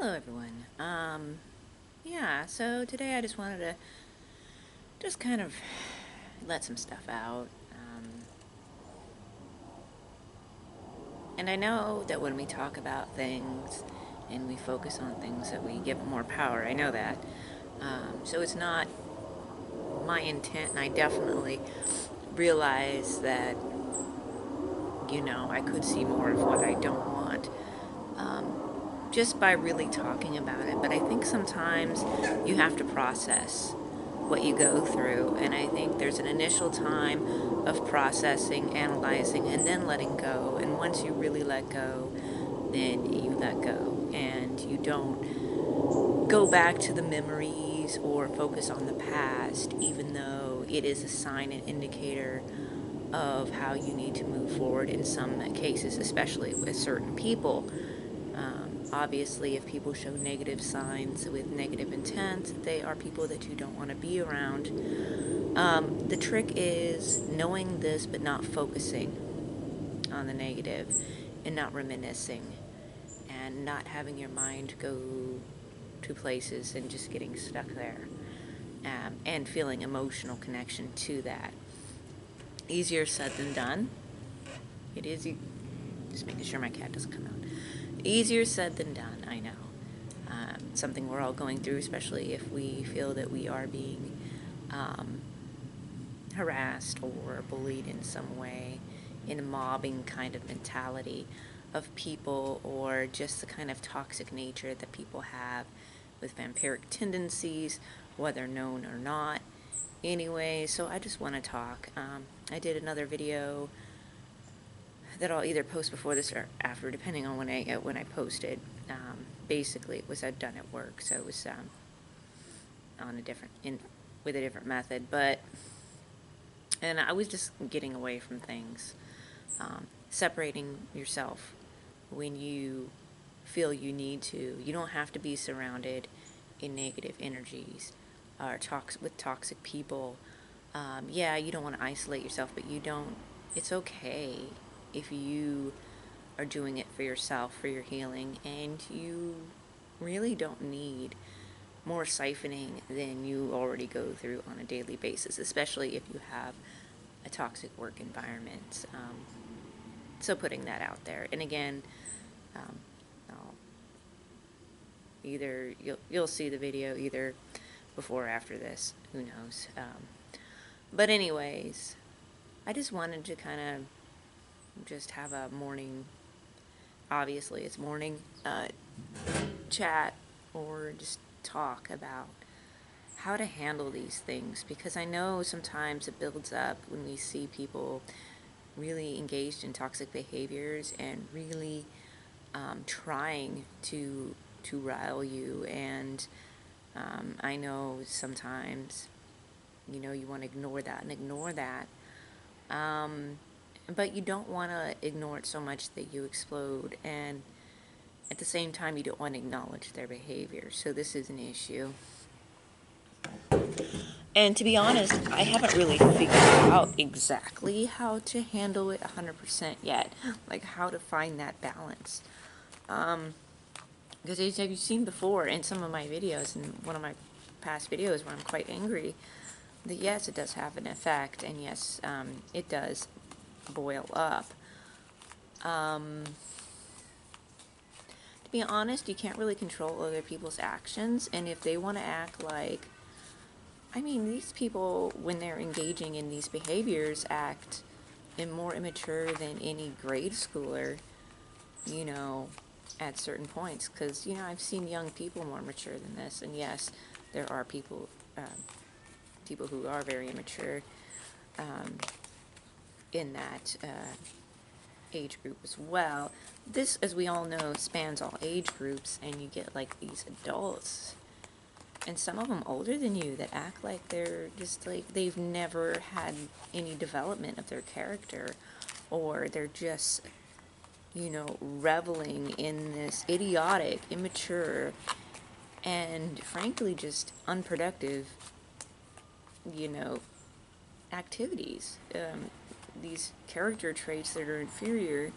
Hello everyone. Yeah, so today I just wanted to just kind of let some stuff out. And I know that when we talk about things and we focus on things that we give more power, I know that. So it's not my intent, and I definitely realize that, I could see more of what I don't want. Just by really talking about it. But I think sometimes you have to process what you go through. And I think there's an initial time of processing, analyzing, and then letting go. And once you really let go, then you let go. And you don't go back to the memories or focus on the past, even though it is a sign and indicator of how you need to move forward in some cases, especially with certain people. Obviously, if people show negative signs with negative intent, they are people that you don't want to be around. The trick is knowing this but not focusing on the negative and not reminiscing and not having your mind go to places and just getting stuck there, and feeling emotional connection to that. Easier said than done. It is, just making sure my cat doesn't come out. Easier said than done, I know. Something we're all going through, especially if we feel that we are being um, harassed or bullied in some way, in a mobbing kind of mentality of people, or just the kind of toxic nature that people have with vampiric tendencies, whether known or not. Anyway, so I just want to talk. I did another video that I'll either post before this or after, depending on when I posted. Basically, it was done at work, so it was on a different with a different method, and I was just getting away from things, separating yourself when you feel you need to. You don't have to be surrounded in negative energies or with toxic people. Yeah, you don't want to isolate yourself, but you don't. It's okay if you are doing it for yourself, for your healing, and you really don't need more siphoning than you already go through on a daily basis, especially if you have a toxic work environment. So putting that out there, and again, um, I'll either you'll see the video either before or after this. Who knows? But anyways, I just wanted to kind of just have a morning. Obviously, it's morning chat or just talk about how to handle these things, because I know sometimes it builds up when we see people really engaged in toxic behaviors and really trying to rile you. And I know sometimes you want to ignore that and ignore that, but you don't want to ignore it so much that you explode, and at the same time you don't want to acknowledge their behavior. So this is an issue. And to be honest, I haven't really figured out exactly how to handle it 100% yet. Like how to find that balance. Because as you've seen before in some of my videos, in one of my past videos where I'm quite angry, that yes, it does have an effect, and yes, it does boil up. To be honest, you can't really control other people's actions, and if they want to act like, I mean, these people, when they're engaging in these behaviors, act more immature than any grade schooler, you know, at certain points. Because, I've seen young people more mature than this, and yes, there are people who are very immature in that age group as well. This, as we all know, spans all age groups, and you get like these adults, and some of them older than you, that act like they're just like they've never had any development of their character, or they're just, reveling in this idiotic, immature, and frankly just unproductive, you know, activities. These character traits that are inferior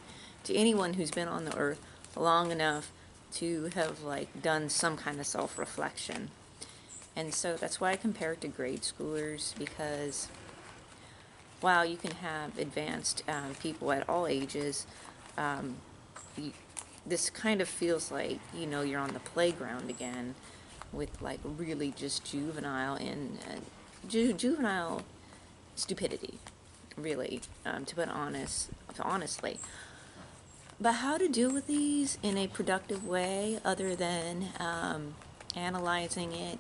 to anyone who's been on the earth long enough to have like done some kind of self-reflection. And so that's why I compare it to grade schoolers, because while you can have advanced people at all ages, you, this kind of feels like, you know, you're on the playground again with like really just juvenile and juvenile stupidity, really, to put honestly. But how to deal with these in a productive way other than analyzing it,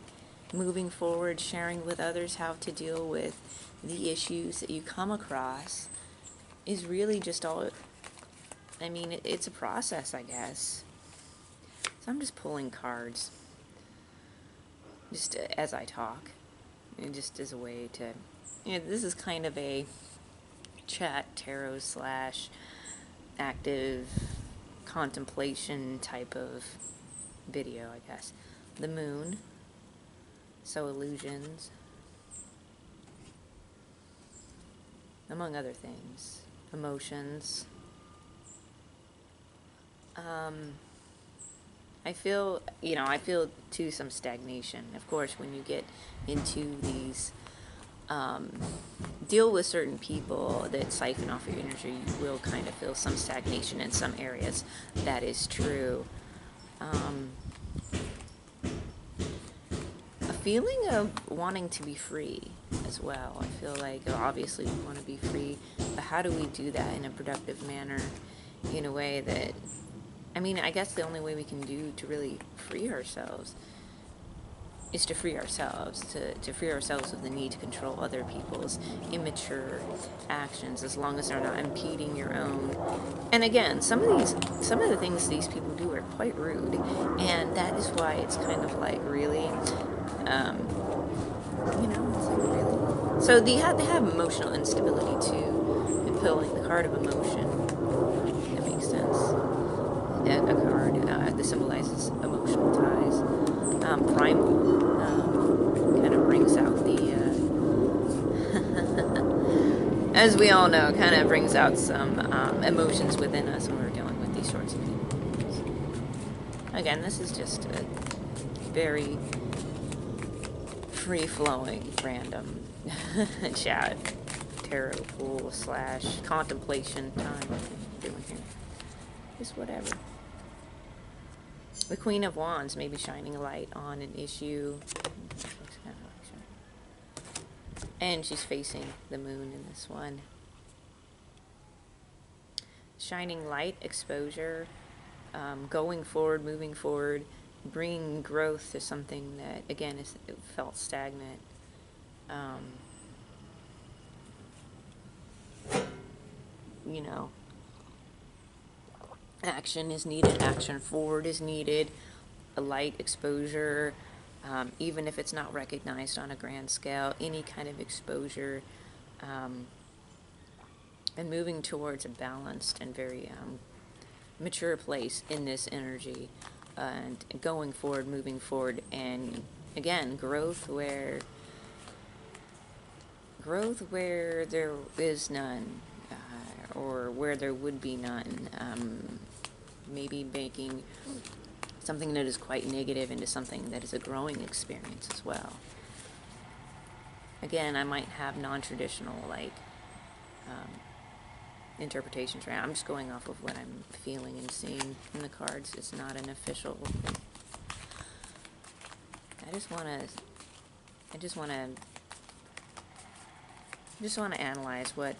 moving forward, sharing with others how to deal with the issues that you come across is really just all, I mean, it's a process, I guess. So I'm just pulling cards just as I talk, and just as a way to, you know, this is kind of a chat tarot slash active contemplation type of video, I guess. The moon, so illusions, among other things, emotions. I feel, you know, I feel too some stagnation. Of course, when you get into these, deal with certain people that siphon off your energy, you will kind of feel some stagnation in some areas. That is true. A feeling of wanting to be free as well. I feel like obviously we want to be free, but how do we do that in a productive manner, in a way that, I mean, I guess the only way we can do to really free ourselves is to free ourselves, to free ourselves of the need to control other people's immature actions, as long as they're not impeding your own. And again, some of the things these people do are quite rude, and that is why it's kind of like, really, you know, it's like, really. So they have emotional instability too, and pulling the card of emotion. That makes sense. A card that symbolizes emotional ties. Primal kind of brings out the, as we all know, kind of brings out some emotions within us when we're dealing with these sorts of things. Again, this is just a very free-flowing, random chat, tarot pool slash contemplation time. What I'm doing here. Just whatever. The Queen of Wands may be shining a light on an issue. And she's facing the moon in this one. Shining light, exposure, going forward, moving forward, bringing growth to something that, again, it felt stagnant. You know, action is needed, action forward is needed, a light exposure, even if it's not recognized on a grand scale, any kind of exposure, and moving towards a balanced and very mature place in this energy, and going forward, moving forward, and again, growth where there is none, or where there would be none. Maybe making something that is quite negative into something that is a growing experience as well. Again, I might have non-traditional, like, interpretations, right? I'm just going off of what I'm feeling and seeing in the cards. It's not an official. I just want to analyze what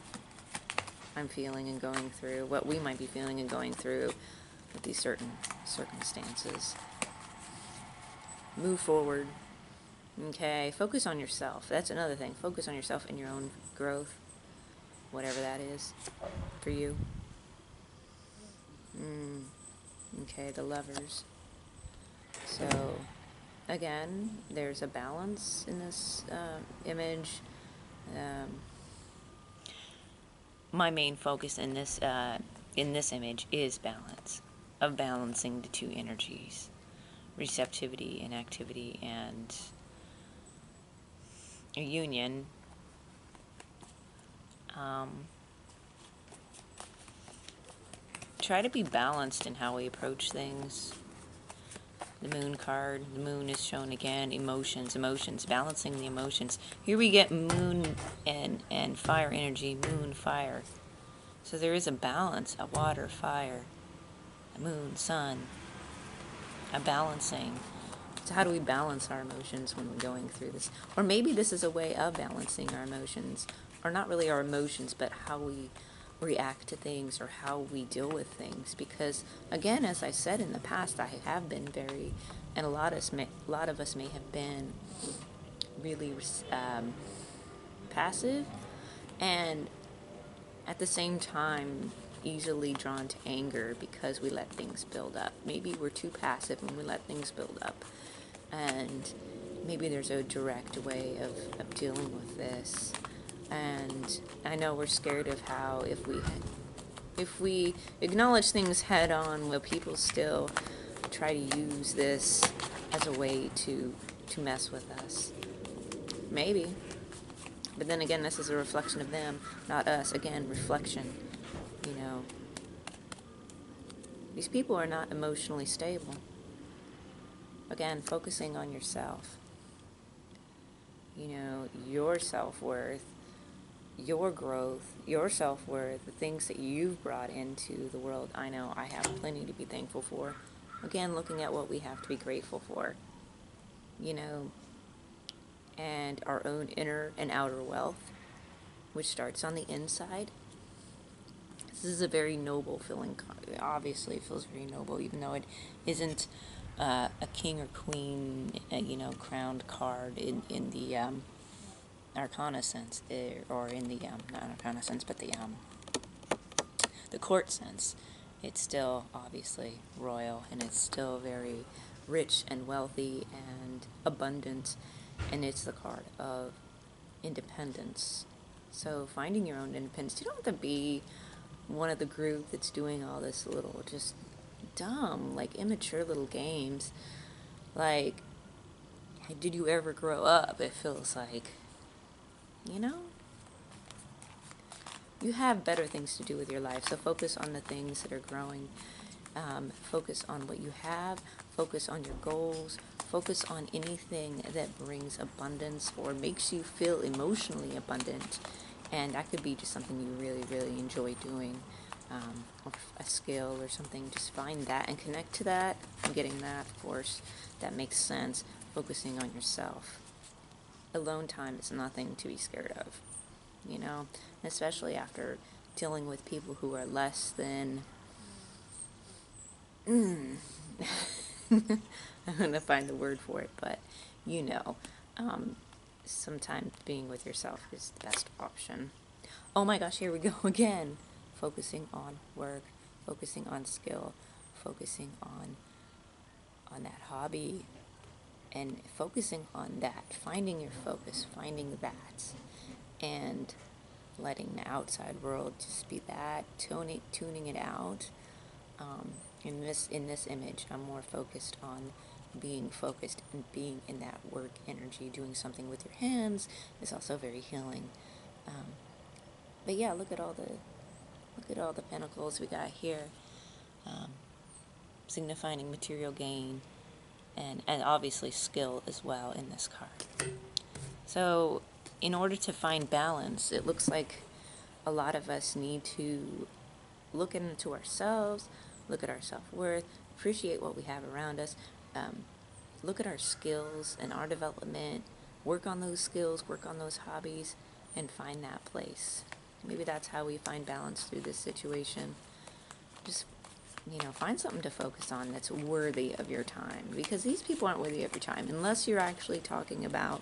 I'm feeling and going through, what we might be feeling and going through with these certain circumstances. Move forward. Okay, focus on yourself. That's another thing. Focus on yourself and your own growth, whatever that is for you. Okay, the Lovers. So, again, there's a balance in this image. My main focus in this image is balance, of balancing the two energies, receptivity and activity, and a union. Try to be balanced in how we approach things. The moon card. The moon is shown again. Emotions, balancing the emotions. Here we get moon and fire energy. Moon, fire. So there is a balance, a water, fire, a moon, sun, a balancing. So how do we balance our emotions when we're going through this? Or maybe this is a way of balancing our emotions, or not really our emotions, but how we react to things or how we deal with things. Because again, as I said in the past, I have been very, and a lot of us may have been really passive, and at the same time easily drawn to anger because we let things build up. Maybe we're too passive and we let things build up. And maybe there's a direct way of dealing with this. And I know we're scared of how if we acknowledge things head on, will people still try to use this as a way to mess with us? Maybe. But then again, this is a reflection of them, not us. Again, reflection. You know, these people are not emotionally stable. Again, focusing on yourself. You know, your self-worth, your growth, your self-worth, the things that you've brought into the world. I know I have plenty to be thankful for. Again, looking at what we have to be grateful for. You know, and our own inner and outer wealth, which starts on the inside. This is a very noble feeling. Obviously, it feels very noble, even though it isn't a king or queen, crowned card in the arcana sense, or in the not arcana sense, but the court sense. It's still obviously royal, and it's still very rich and wealthy and abundant, and it's the card of independence. So finding your own independence. You don't have to be one of the group that's doing all this little just dumb, like immature little games. Like, did you ever grow up? It feels like, you know? You have better things to do with your life, so focus on the things that are growing. Focus on what you have. Focus on your goals. Focus on anything that brings abundance or makes you feel emotionally abundant. And that could be just something you really, really enjoy doing, or a skill or something. Just find that and connect to that. I'm getting that, of course. That makes sense. Focusing on yourself. Alone time is nothing to be scared of, you know? Especially after dealing with people who are less than... I'm going to find the word for it, but sometimes being with yourself is the best option. Oh my gosh, here we go again. Focusing on work, focusing on skill, focusing on that hobby, and focusing on that, finding your focus, finding that, and letting the outside world just be that, tuning it out. In this image, I'm more focused on being focused and being in that work energy. Doing something with your hands is also very healing. But yeah, look at all the pentacles we got here, signifying material gain, and obviously skill as well in this card. So in order to find balance, it looks like a lot of us need to look into ourselves, look at our self-worth, appreciate what we have around us, look at our skills and our development, work on those skills, work on those hobbies, and find that place. Maybe that's how we find balance through this situation. Just, find something to focus on that's worthy of your time, because these people aren't worthy of your time unless you're actually talking about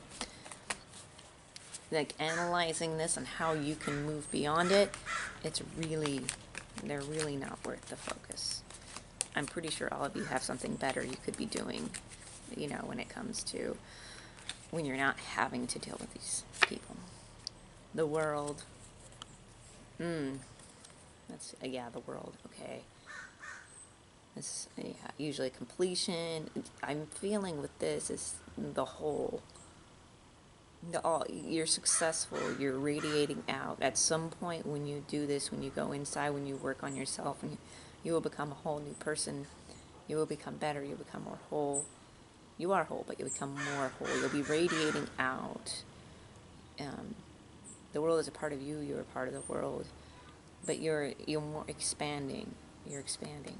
like analyzing this and how you can move beyond it. They're really not worth the focus. I'm pretty sure all of you have something better you could be doing, when it comes to when you're not having to deal with these people. The world. The world, okay. This, usually completion. I'm feeling with this is the whole. You're successful, you're radiating out. At some point when you do this, when you go inside, when you work on yourself, and you will become a whole new person. You will become better. You'll become more whole. You are whole, but you'll become more whole. You'll be radiating out. The world is a part of you. You're a part of the world. But you're more expanding. You're expanding.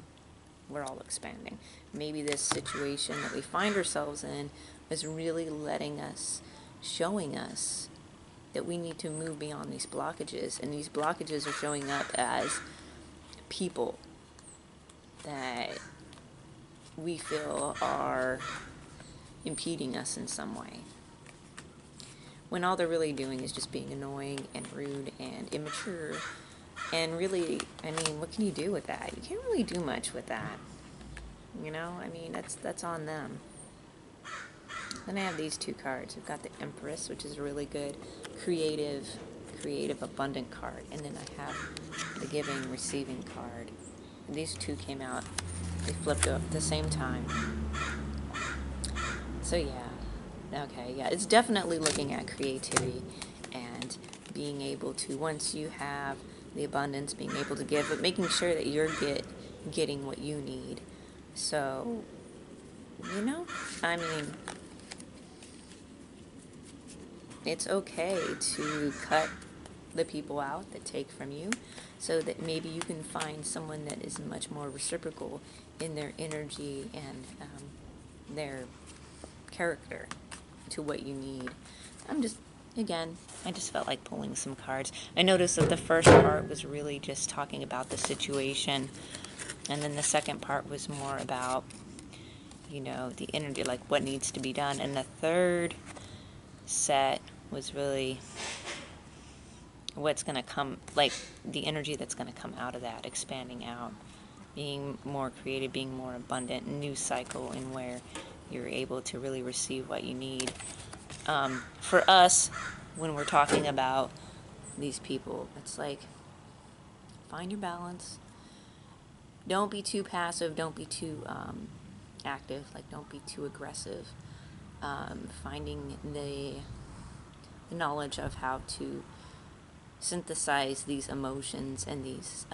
We're all expanding. Maybe this situation that we find ourselves in is really letting us, showing us that we need to move beyond these blockages. And these blockages are showing up as people that we feel are impeding us in some way. When all they're really doing is just being annoying and rude and immature. And really, I mean, what can you do with that? You can't really do much with that. You know, I mean, that's on them. Then I have these two cards. We've got the Empress, which is a really good creative, abundant card. And then I have the Giving, Receiving card. And these two came out. They flipped up at the same time. So yeah. Okay, yeah. It's definitely looking at creativity and being able to, once you have the abundance, being able to give, but making sure that you're getting what you need. So, you know, I mean, it's okay to cut the people out that take from you so that maybe you can find someone that is much more reciprocal in their energy and their character to what you need. I just felt like pulling some cards. I noticed that the first part was really just talking about the situation, and then the second part was more about, you know, the energy, like what needs to be done. And the third set was really what's going to come, like the energy that's going to come out of that, expanding out, being more creative, being more abundant, new cycle in where you're able to really receive what you need. For us, when we're talking about these people, it's like, find your balance. Don't be too passive. Don't be too active. Like, don't be too aggressive. Finding the knowledge of how to synthesize these emotions and these,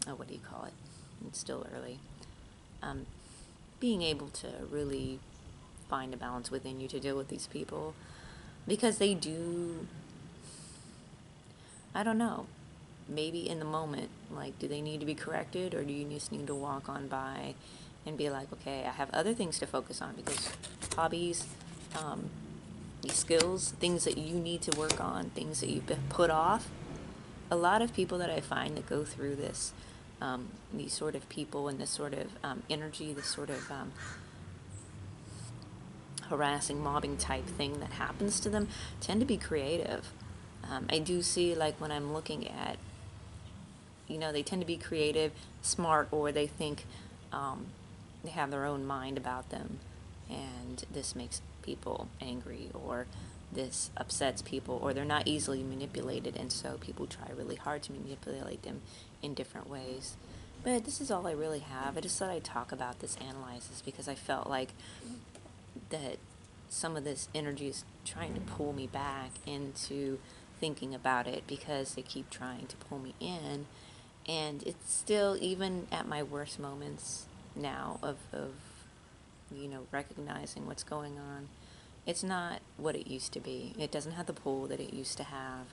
what do you call it? It's still early. Being able to really find a balance within you to deal with these people, because they do, I don't know, maybe in the moment, like, do they need to be corrected, or do you just need to walk on by and be like, okay, I have other things to focus on, because hobbies, these skills, things that you need to work on, things that you've put off. A lot of people that I find that go through this, these sort of people and this sort of energy, this sort of harassing, mobbing type thing that happens to them, tend to be creative. I do see, like, when I'm looking at, you know, they tend to be creative, smart, or they think they have their own mind about them, and this makes people angry, or this upsets people, or they're not easily manipulated, and so people try really hard to manipulate them in different ways. But this is all I really have. I just thought I'd talk about this, analyze this, because I felt like that some of this energy is trying to pull me back into thinking about it, because they keep trying to pull me in, and it's still, even at my worst moments now of you know, recognizing what's going on, it's not what it used to be. It doesn't have the pull that it used to have.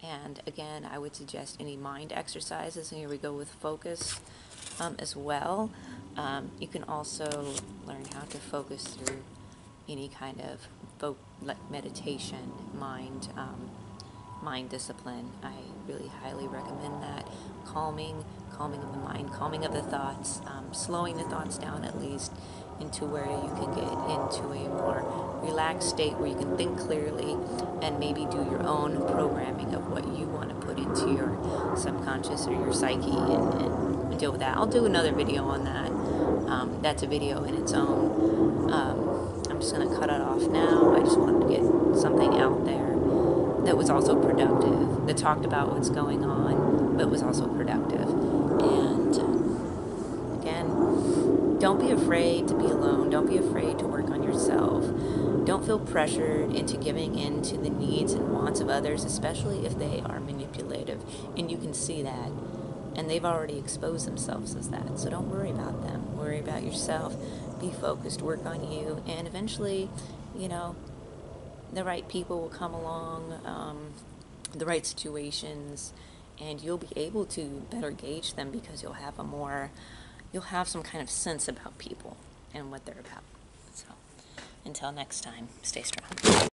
And again, I would suggest any mind exercises, and here we go with focus as well. You can also learn how to focus through any kind of meditation, mind discipline. I really highly recommend that. Calming of the mind, calming of the thoughts, slowing the thoughts down at least into where you can get into a more relaxed state where you can think clearly and maybe do your own programming of what you want to put into your subconscious or your psyche and deal with that. I'll do another video on that. That's a video in its own. I'm just going to cut it off now. I just wanted to get something out there that was also productive, that talked about what's going on, but was also productive. And again, don't be afraid to be alone. Don't be afraid to work on yourself. Don't feel pressured into giving in to the needs and wants of others, especially if they are manipulative. And you can see that And they've already exposed themselves as that. So don't worry about them. Worry about yourself. Be focused. Work on you. And eventually, you know, the right people will come along, the right situations, and you'll be able to better gauge them because you'll have some kind of sense about people and what they're about. So until next time, stay strong.